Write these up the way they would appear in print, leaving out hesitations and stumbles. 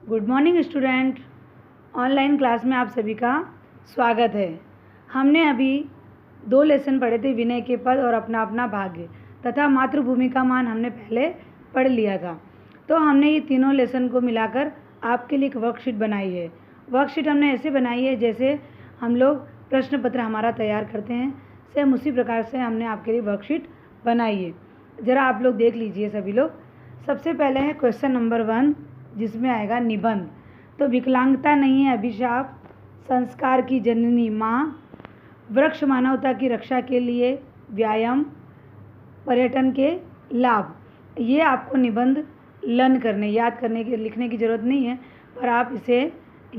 Good morning student. Online class में आप सभी का स्वागत है। हमने अभी 2 लेसन पढ़े थे, विनय के पद और अपना अपना भाग्य तथा मातृभूमि का मान हमने पहले पढ़ लिया था। तो हमने ये तीनों लेसन को मिलाकर आपके लिए एक वर्कशीट बनाई है। वर्कशीट हमने ऐसे बनाई है जैसे हम लोग प्रश्न पत्र हमारा तैयार करते हैं, सेम उसी प्रकार से हमने आपके लिए वर्कशीट बनाई है। ज़रा आप लोग देख लीजिए सभी लोग। सबसे पहले है क्वेश्चन नंबर 1, जिसमें आएगा निबंध। तो विकलांगता नहीं है अभिशाप, संस्कार की जननी माँ, वृक्ष मानवता की रक्षा के लिए व्यायाम, पर्यटन के लाभ। ये आपको निबंध लर्न करने, याद करने के, लिखने की ज़रूरत नहीं है, पर आप इसे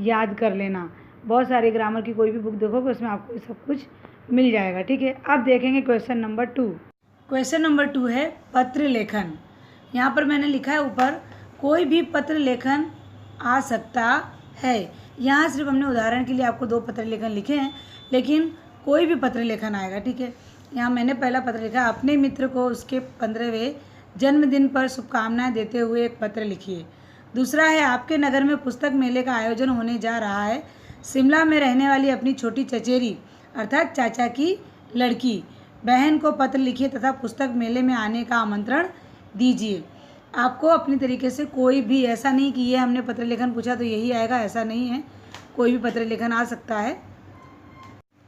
याद कर लेना। बहुत सारे ग्रामर की कोई भी बुक देखोगे उसमें आपको सब कुछ मिल जाएगा। ठीक है, अब देखेंगे क्वेश्चन नंबर 2। क्वेश्चन नंबर 2 है पत्र लेखन। यहाँ पर मैंने लिखा है ऊपर, कोई भी पत्र लेखन आ सकता है। यहाँ सिर्फ हमने उदाहरण के लिए आपको 2 पत्र लेखन लिखे हैं, लेकिन कोई भी पत्र लेखन आएगा। ठीक है, यहाँ मैंने पहला पत्र लिखा, अपने मित्र को उसके 15वें जन्मदिन पर शुभकामनाएं देते हुए एक पत्र लिखिए। दूसरा है, आपके नगर में पुस्तक मेले का आयोजन होने जा रहा है। शिमला में रहने वाली अपनी छोटी चचेरी अर्थात चाचा की लड़की बहन को पत्र लिखिए तथा पुस्तक मेले में आने का आमंत्रण दीजिए। आपको अपनी तरीके से कोई भी, ऐसा नहीं कि ये हमने पत्र लेखन पूछा तो यही आएगा, ऐसा नहीं है, कोई भी पत्र लेखन आ सकता है।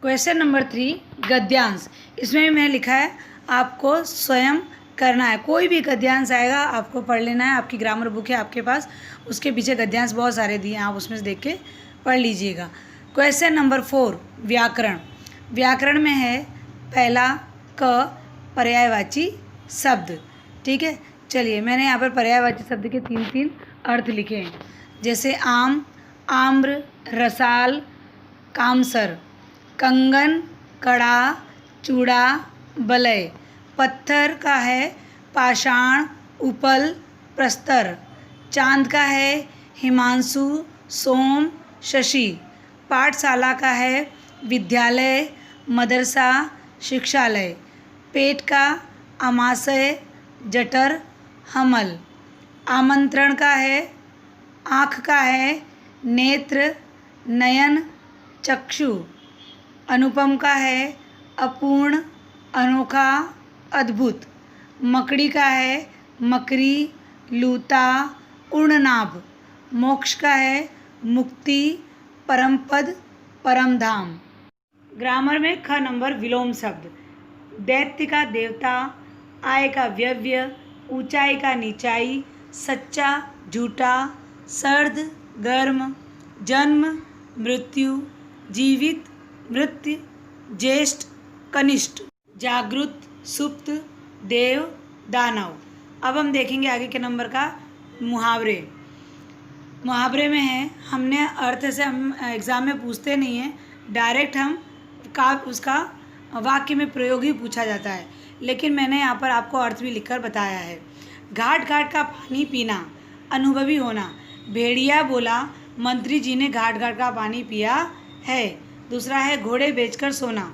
Question number 3 गद्यांश। इसमें मैंने लिखा है आपको स्वयं करना है। कोई भी गद्यांश आएगा आपको पढ़ लेना है। आपकी ग्रामर बुक है आपके पास, उसके पीछे गद्यांश बहुत सारे दिए हैं, आप उसमें से देख के पढ़ लीजिएगा। क्वेश्चन नंबर 4 व्याकरण। व्याकरण में है पहला क पर्यायवाची शब्द। ठीक है, चलिए मैंने यहाँ पर पर्यायवाची शब्द के 3 अर्थ लिखे हैं, जैसे आम, आम्र, रसाल, कामसर, कंगन, कड़ा, चूड़ा, बलय। पत्थर का है पाषाण, उपल, प्रस्तर। चांद का है हिमांशु, सोम, शशि। पाठशाला का है विद्यालय, मदरसा, शिक्षालय। पेट का अमाशय, जठर, हमल। आमंत्रण का है आँख का है नेत्र, नयन, चक्षु। अनुपम का है अपूर्ण, अनोखा, अद्भुत। मकड़ी का है मकरी, लूता, उर्णनाभ। मोक्ष का है मुक्ति, परमपद, परमधाम। ग्रामर में ख नंबर विलोम शब्द। दैत्य का देवता, आय का व्यव्य, ऊंचाई का नीचाई, सच्चा, झूठा, सर्द, गर्म, जन्म, मृत्यु, जीवित, मृत्यु, ज्येष्ठ, कनिष्ठ, जागृत, सुप्त, देव, दानव। अब हम देखेंगे आगे के नंबर का मुहावरे। मुहावरे में है, हमने अर्थ से हम एग्ज़ाम में पूछते नहीं हैं, डायरेक्ट हम का उसका वाक्य में प्रयोग ही पूछा जाता है, लेकिन मैंने यहाँ पर आपको अर्थ भी लिखकर बताया है। घाट घाट का पानी पीना, अनुभवी होना। भेड़िया बोला, मंत्री जी ने घाट घाट का पानी पिया है। दूसरा है घोड़े बेचकर सोना,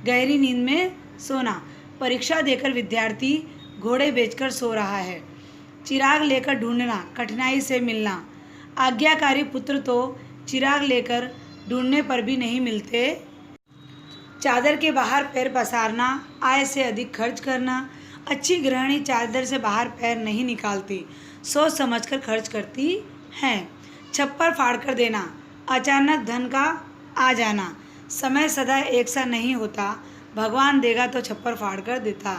गहरी नींद में सोना। परीक्षा देकर विद्यार्थी घोड़े बेचकर सो रहा है। चिराग लेकर ढूंढना, कठिनाई से मिलना। आज्ञाकारी पुत्र तो चिराग लेकर ढूंढने पर भी नहीं मिलते। चादर के बाहर पैर पसारना, आय से अधिक खर्च करना। अच्छी गृहिणी चादर से बाहर पैर नहीं निकालती, सोच समझकर खर्च करती हैं। छप्पर फाड़ कर देना, अचानक धन का आ जाना। समय सदा एक सा नहीं होता, भगवान देगा तो छप्पर फाड़ कर देता।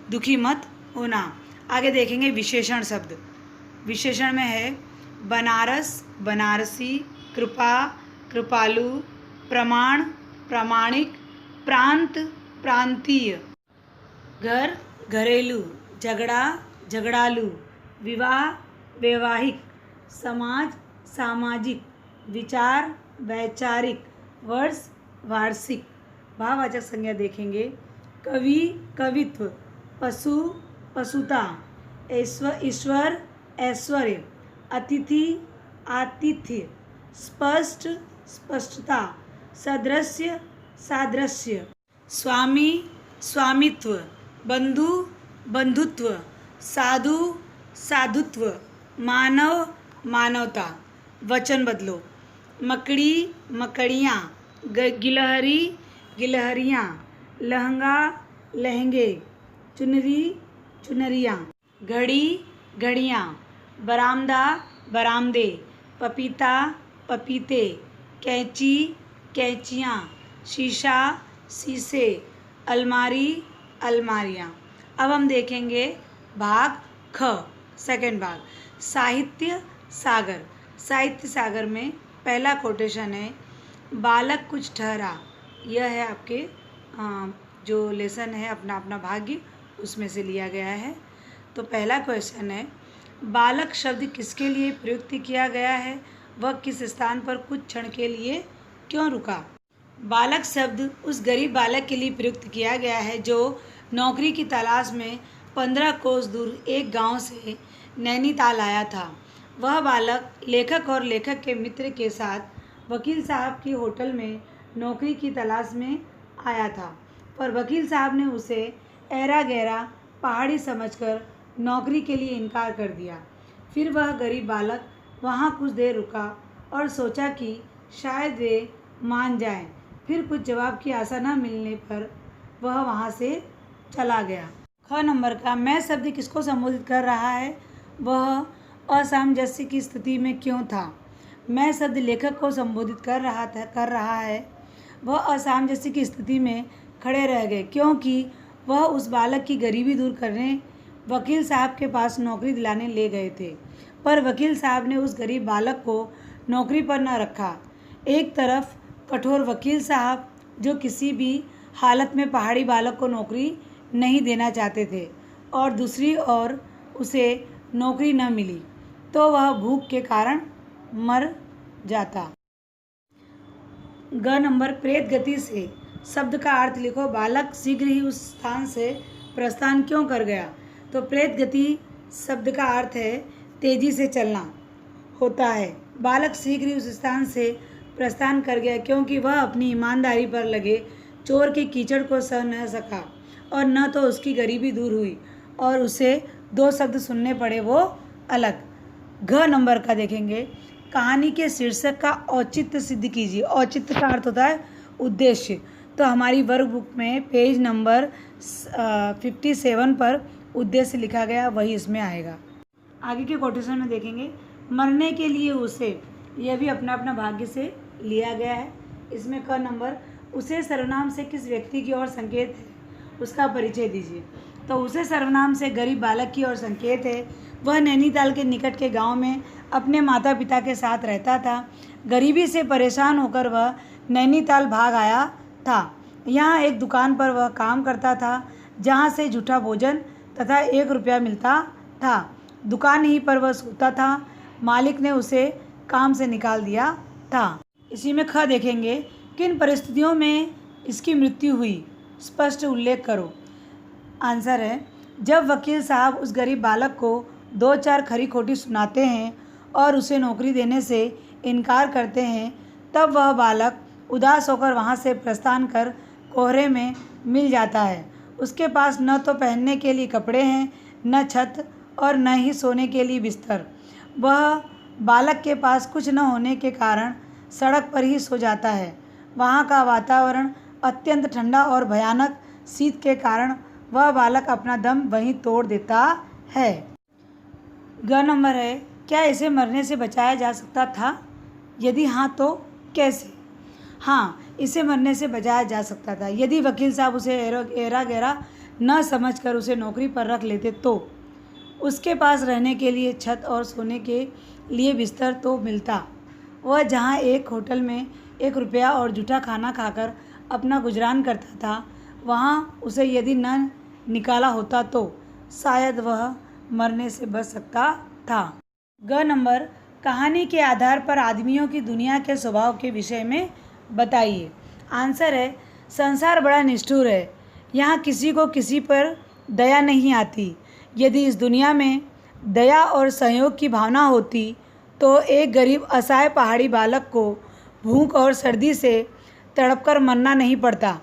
दुखी मत होना। आगे देखेंगे विशेषण शब्द। विशेषण में है बनारस, बनारसी, कृपा, कृपालु, प्रमाण, प्रामाणिक, प्रांत, प्रांतीय। घर, घरेलू, झगड़ा, झगड़ालू, विवाह, वैवाहिक, समाज, सामाजिक, विचार, वैचारिक, वर्ष, वार्षिक। भाववाचक संज्ञा देखेंगे कवि, कवित्व, पशु, पशुता, ईश्वर, ऐश्वर्य, अतिथि, आतिथ्य, स्पष्ट, स्पष्टता, सदृश्य, सादृश्य, स्वामी, स्वामित्व, बंधु, बंधुत्व, साधु, साधुत्व, मानव, मानवता। वचन बदलो। मकड़ी मकड़ियाँ, गिलहरी गिलहरियाँ, लहंगा लहंगे, चुनरी चुनरियाँ, घड़ी घड़ियाँ, बरामदा बरामदे, पपीता पपीते, कैंची कैंचियाँ, शीशा शीशे, अलमारी अलमारियाँ। अब हम देखेंगे भाग ख, सेकंड भाग, साहित्य सागर। साहित्य सागर में पहला कोटेशन है, बालक कुछ ठहरा। यह है आपके जो लेसन है अपना अपना भाग्य उसमें से लिया गया है। तो पहला क्वेश्चन है, बालक शब्द किसके लिए प्रयुक्त किया गया है, वह किस स्थान पर कुछ क्षण के लिए क्यों रुका। बालक शब्द उस गरीब बालक के लिए प्रयुक्त किया गया है जो नौकरी की तलाश में 15 कोस दूर एक गांव से नैनीताल आया था। वह बालक लेखक और लेखक के मित्र के साथ वकील साहब की होटल में नौकरी की तलाश में आया था, पर वकील साहब ने उसे ऐरा गैरा पहाड़ी समझकर नौकरी के लिए इनकार कर दिया। फिर वह गरीब बालक वहाँ कुछ देर रुका और सोचा कि शायद वे मान जाएं। फिर कुछ जवाब की आशा न मिलने पर वह वहाँ से चला गया। ख नंबर का, मैं शब्द किसको संबोधित कर रहा है, वह असामंजस्य की स्थिति में क्यों था। मैं शब्द लेखक को संबोधित कर रहा है। वह असामंजस्य की स्थिति में खड़े रह गए क्योंकि वह उस बालक की गरीबी दूर करने वकील साहब के पास नौकरी दिलाने ले गए थे, पर वकील साहब ने उस गरीब बालक को नौकरी पर न रखा। एक तरफ कठोर वकील साहब जो किसी भी हालत में पहाड़ी बालक को नौकरी नहीं देना चाहते थे, और दूसरी ओर उसे नौकरी न मिली तो वह भूख के कारण मर जाता। ग नंबर, प्रेत गति से शब्द का अर्थ लिखो। बालक शीघ्र ही उस स्थान से प्रस्थान क्यों कर गया। तो प्रेत गति शब्द का अर्थ है तेजी से चलना होता है। बालक शीघ्र ही उस स्थान से प्रस्थान कर गया क्योंकि वह अपनी ईमानदारी पर लगे चोर के कीचड़ को सह न सका, और न तो उसकी गरीबी दूर हुई और उसे 2 शब्द सुनने पड़े, वो अलग। घ नंबर का देखेंगे, कहानी के शीर्षक का औचित्य सिद्ध कीजिए। औचित्य का अर्थ होता है उद्देश्य। तो हमारी वर्क बुक में पेज नंबर 57 पर उद्देश्य लिखा गया, वही इसमें आएगा। आगे के कोटेशन में देखेंगे, मरने के लिए उसे, यह भी अपना अपना भाग्य से लिया गया है। इसमें क नंबर, उसे सर्वनाम से किस व्यक्ति की ओर संकेत है, उसका परिचय दीजिए। तो उसे सर्वनाम से गरीब बालक की ओर संकेत है। वह नैनीताल के निकट के गांव में अपने माता पिता के साथ रहता था। गरीबी से परेशान होकर वह नैनीताल भाग आया था। यहाँ एक दुकान पर वह काम करता था जहाँ से झूठा भोजन तथा 1 रुपया मिलता था। दुकान ही पर वह सोता था। मालिक ने उसे काम से निकाल दिया था। इसी में ख देखेंगे, किन परिस्थितियों में इसकी मृत्यु हुई, स्पष्ट उल्लेख करो। आंसर है, जब वकील साहब उस गरीब बालक को 2-4 खरी खोटी सुनाते हैं और उसे नौकरी देने से इनकार करते हैं, तब वह बालक उदास होकर वहाँ से प्रस्थान कर कोहरे में मिल जाता है। उसके पास न तो पहनने के लिए कपड़े हैं, न छत और न ही सोने के लिए बिस्तर। वह बालक के पास कुछ न होने के कारण सड़क पर ही सो जाता है। वहाँ का वातावरण अत्यंत ठंडा और भयानक शीत के कारण वह बालक अपना दम वहीं तोड़ देता है। ग नंबर है, क्या इसे मरने से बचाया जा सकता था? यदि हाँ तो कैसे? हाँ, इसे मरने से बचाया जा सकता था यदि वकील साहब उसे ऐरा गैरा न समझकर उसे नौकरी पर रख लेते तो। उसके पास रहने के लिए छत और सोने के लिए बिस्तर तो मिलता। वह जहाँ एक होटल में 1 रुपया और जूठा खाना खाकर अपना गुजरान करता था, वहाँ उसे यदि न निकाला होता तो शायद वह मरने से बच सकता था। ग नंबर, कहानी के आधार पर आदमियों की दुनिया के स्वभाव के विषय में बताइए। आंसर है, संसार बड़ा निष्ठुर है। यहाँ किसी को किसी पर दया नहीं आती। यदि इस दुनिया में दया और सहयोग की भावना होती तो एक गरीब असहाय पहाड़ी बालक को भूख और सर्दी से तड़पकर मरना नहीं पड़ता।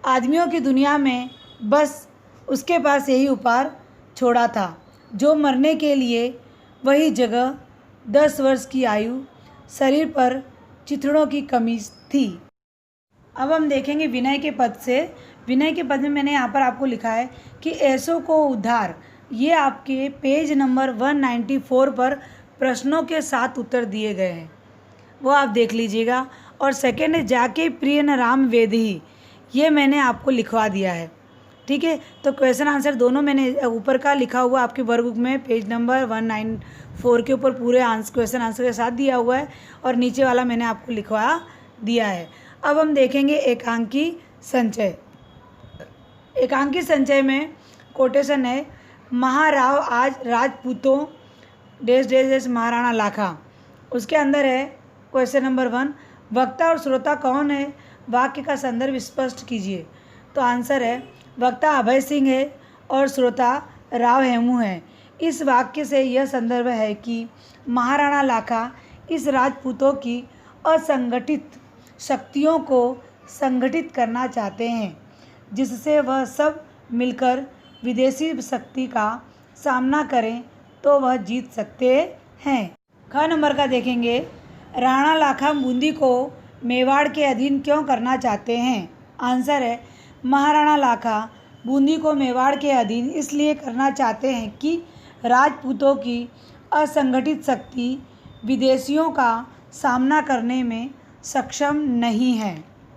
आदमियों की दुनिया में बस उसके पास यही उपहार छोड़ा था, जो मरने के लिए वही जगह, 10 वर्ष की आयु, शरीर पर चिथड़ों की कमी थी। अब हम देखेंगे विनय के पद से। विनय के पद में मैंने यहाँ पर आपको लिखा है कि ऐसों को उद्धार, ये आपके पेज नंबर 194 पर प्रश्नों के साथ उत्तर दिए गए हैं, वो आप देख लीजिएगा। और सेकेंड है जाके प्रिय न राम वेदही, ये मैंने आपको लिखवा दिया है, ठीक है। तो क्वेश्चन आंसर दोनों मैंने ऊपर का लिखा हुआ आपके वर्कबुक में पेज नंबर 194 के ऊपर पूरे क्वेश्चन आंसर के साथ दिया हुआ है, और नीचे वाला मैंने आपको लिखवा दिया है। अब हम देखेंगे एकांकी संचय। एकांकी संचय में कोटेशन है, महाराव आज राजपूतों डैश डैश डैश महाराणा लाखा। उसके अंदर है क्वेश्चन नंबर 1, वक्ता और श्रोता कौन है, वाक्य का संदर्भ स्पष्ट कीजिए। तो आंसर है वक्ता अभय सिंह है और श्रोता राव हेमू है। इस वाक्य से यह संदर्भ है कि महाराणा लाखा इस राजपूतों की असंगठित शक्तियों को संगठित करना चाहते हैं, जिससे वह सब मिलकर विदेशी शक्ति का सामना करें तो वह जीत सकते हैं। ख नंबर का देखेंगे, राणा लाखा बूंदी को मेवाड़ के अधीन क्यों करना चाहते हैं। आंसर है महाराणा लाखा बूंदी को मेवाड़ के अधीन इसलिए करना चाहते हैं कि राजपूतों की असंगठित शक्ति विदेशियों का सामना करने में सक्षम नहीं है।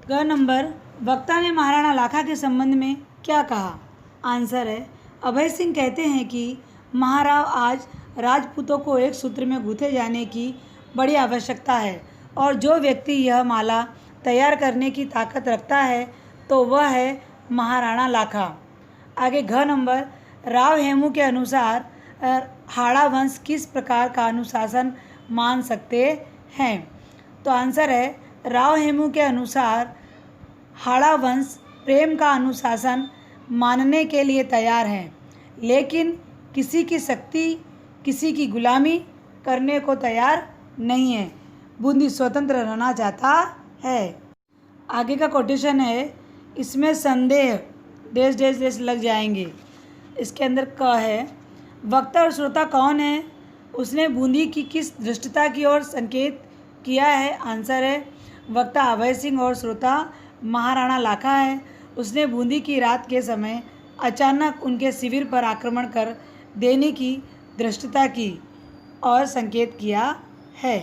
ग नंबर, वक्ता ने महाराणा लाखा के संबंध में क्या कहा। आंसर है अभय सिंह कहते हैं कि महाराव आज राजपूतों को एक सूत्र में गूंथे जाने की बड़ी आवश्यकता है, और जो व्यक्ति यह माला तैयार करने की ताकत रखता है तो वह है महाराणा लाखा। आगे घ नंबर, राव हेमू के अनुसार हाड़ा वंश किस प्रकार का अनुशासन मान सकते हैं। तो आंसर है राव हेमू के अनुसार हाड़ा वंश प्रेम का अनुशासन मानने के लिए तैयार हैं, लेकिन किसी की शक्ति, किसी की गुलामी करने को तैयार नहीं है। बूंदी स्वतंत्र रहना चाहता है। आगे का कोटेशन है, इसमें संदेह डैश डैश डैश लग जाएंगे। इसके अंदर क है, वक्ता और श्रोता कौन है, उसने बूंदी की किस धृष्टता की ओर संकेत किया है। आंसर है वक्ता अभय सिंह और श्रोता महाराणा लाखा है। उसने बूंदी की रात के समय अचानक उनके शिविर पर आक्रमण कर देने की धृष्टता की और संकेत किया है।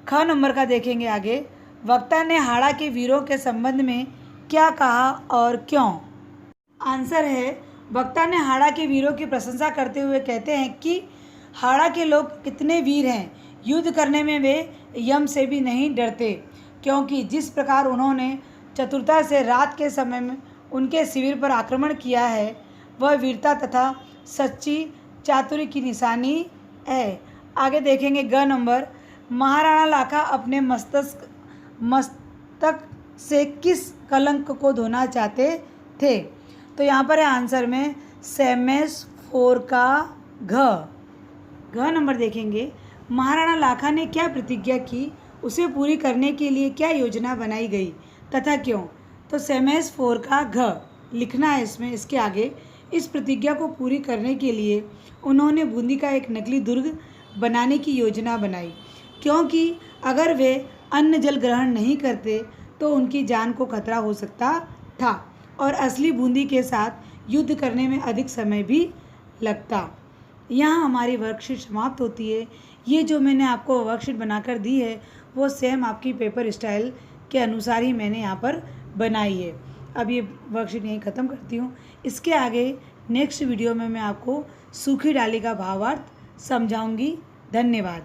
ख नंबर का देखेंगे आगे, वक्ता ने हाड़ा के वीरों के संबंध में क्या कहा और क्यों। आंसर है वक्ता ने हाड़ा के वीरों की प्रशंसा करते हुए कहते हैं कि हाड़ा के लोग कितने वीर हैं, युद्ध करने में वे यम से भी नहीं डरते, क्योंकि जिस प्रकार उन्होंने चतुरता से रात के समय में उनके शिविर पर आक्रमण किया है, वह वीरता तथा सच्ची चातुर्य की निशानी है। आगे देखेंगे ग नंबर, महाराणा लाखा अपने मस्तक से किस कलंक को धोना चाहते थे। तो यहाँ पर है आंसर में सेमेस 4 का घ नंबर देखेंगे, महाराणा लाखा ने क्या प्रतिज्ञा की, उसे पूरी करने के लिए क्या योजना बनाई गई तथा क्यों। तो सेमेस 4 का घ लिखना है इसमें। इसके आगे, इस प्रतिज्ञा को पूरी करने के लिए उन्होंने बूंदी का एक नकली दुर्ग बनाने की योजना बनाई, क्योंकि अगर वे अन्न जल ग्रहण नहीं करते तो उनकी जान को खतरा हो सकता था और असली बूंदी के साथ युद्ध करने में अधिक समय भी लगता। यहाँ हमारी वर्कशीट समाप्त होती है। ये जो मैंने आपको वर्कशीट बनाकर दी है वो सेम आपकी पेपर स्टाइल के अनुसार ही मैंने यहाँ पर बनाई है। अब ये वर्कशीट यहीं ख़त्म करती हूँ। इसके आगे नेक्स्ट वीडियो में मैं आपको सूखी डाली का भावार्थ समझाऊंगी। धन्यवाद।